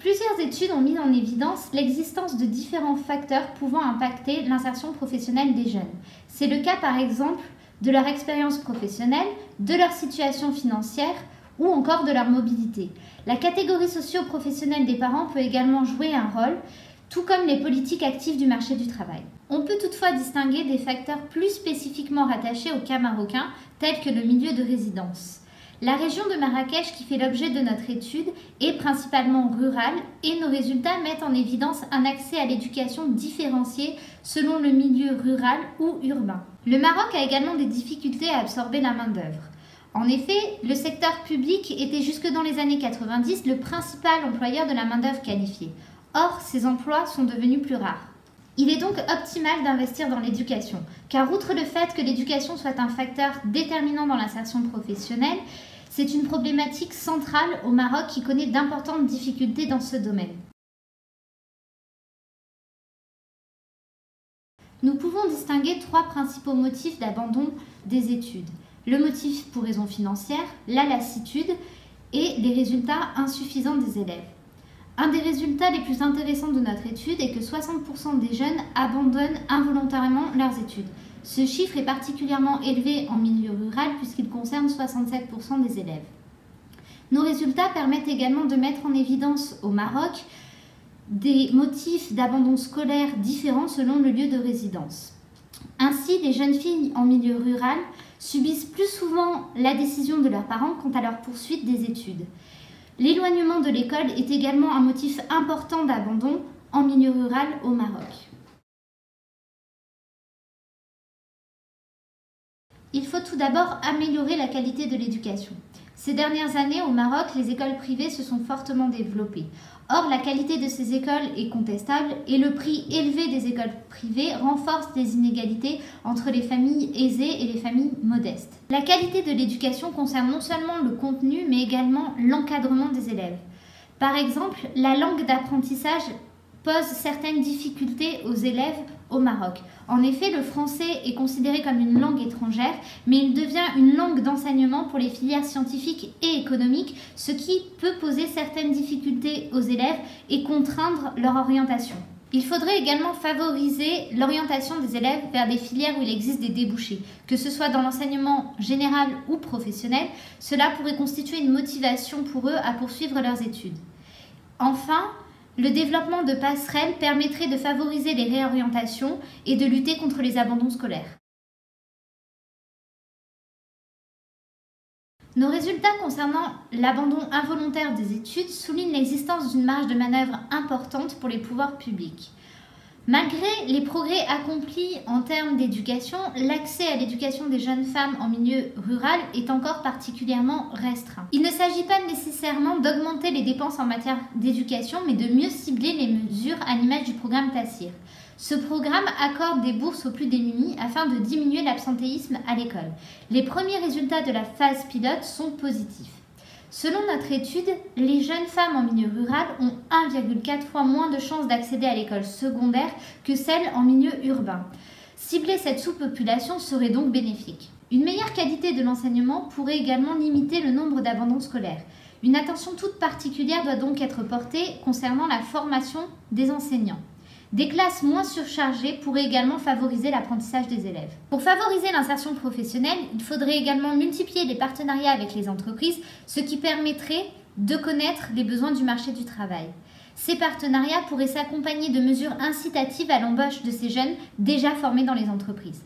Plusieurs études ont mis en évidence l'existence de différents facteurs pouvant impacter l'insertion professionnelle des jeunes. C'est le cas par exemple de leur expérience professionnelle, de leur situation financière ou encore de leur mobilité. La catégorie socio-professionnelle des parents peut également jouer un rôle, tout comme les politiques actives du marché du travail. On peut toutefois distinguer des facteurs plus spécifiquement rattachés au cas marocain, tels que le milieu de résidence. La région de Marrakech qui fait l'objet de notre étude est principalement rurale et nos résultats mettent en évidence un accès à l'éducation différencié selon le milieu rural ou urbain. Le Maroc a également des difficultés à absorber la main-d'œuvre. En effet, le secteur public était jusque dans les années 90 le principal employeur de la main-d'œuvre qualifiée. Or, ces emplois sont devenus plus rares. Il est donc optimal d'investir dans l'éducation, car outre le fait que l'éducation soit un facteur déterminant dans l'insertion professionnelle, c'est une problématique centrale au Maroc qui connaît d'importantes difficultés dans ce domaine. Nous pouvons distinguer trois principaux motifs d'abandon des études. Le motif pour raison financière, la lassitude et les résultats insuffisants des élèves. Un des résultats les plus intéressants de notre étude est que 60% des jeunes abandonnent involontairement leurs études. Ce chiffre est particulièrement élevé en milieu rural puisqu'il concerne 67% des élèves. Nos résultats permettent également de mettre en évidence au Maroc des motifs d'abandon scolaire différents selon le lieu de résidence. Ainsi, les jeunes filles en milieu rural subissent plus souvent la décision de leurs parents quant à leur poursuite des études. L'éloignement de l'école est également un motif important d'abandon en milieu rural au Maroc. Il faut tout d'abord améliorer la qualité de l'éducation. Ces dernières années, au Maroc, les écoles privées se sont fortement développées. Or, la qualité de ces écoles est contestable et le prix élevé des écoles privées renforce les inégalités entre les familles aisées et les familles modestes. La qualité de l'éducation concerne non seulement le contenu, mais également l'encadrement des élèves. Par exemple, la langue d'apprentissage pose certaines difficultés aux élèves au Maroc. En effet, le français est considéré comme une langue étrangère, mais il devient une langue d'enseignement pour les filières scientifiques et économiques, ce qui peut poser certaines difficultés aux élèves et contraindre leur orientation. Il faudrait également favoriser l'orientation des élèves vers des filières où il existe des débouchés, que ce soit dans l'enseignement général ou professionnel. Cela pourrait constituer une motivation pour eux à poursuivre leurs études. Enfin, le développement de passerelles permettrait de favoriser les réorientations et de lutter contre les abandons scolaires. Nos résultats concernant l'abandon involontaire des études soulignent l'existence d'une marge de manœuvre importante pour les pouvoirs publics. Malgré les progrès accomplis en termes d'éducation, l'accès à l'éducation des jeunes femmes en milieu rural est encore particulièrement restreint. Il ne s'agit pas nécessairement d'augmenter les dépenses en matière d'éducation, mais de mieux cibler les mesures à l'image du programme Tassir. Ce programme accorde des bourses aux plus démunis afin de diminuer l'absentéisme à l'école. Les premiers résultats de la phase pilote sont positifs. Selon notre étude, les jeunes femmes en milieu rural ont 1,4 fois moins de chances d'accéder à l'école secondaire que celles en milieu urbain. Cibler cette sous-population serait donc bénéfique. Une meilleure qualité de l'enseignement pourrait également limiter le nombre d'abandons scolaires. Une attention toute particulière doit donc être portée concernant la formation des enseignants. Des classes moins surchargées pourraient également favoriser l'apprentissage des élèves. Pour favoriser l'insertion professionnelle, il faudrait également multiplier les partenariats avec les entreprises, ce qui permettrait de connaître les besoins du marché du travail. Ces partenariats pourraient s'accompagner de mesures incitatives à l'embauche de ces jeunes déjà formés dans les entreprises.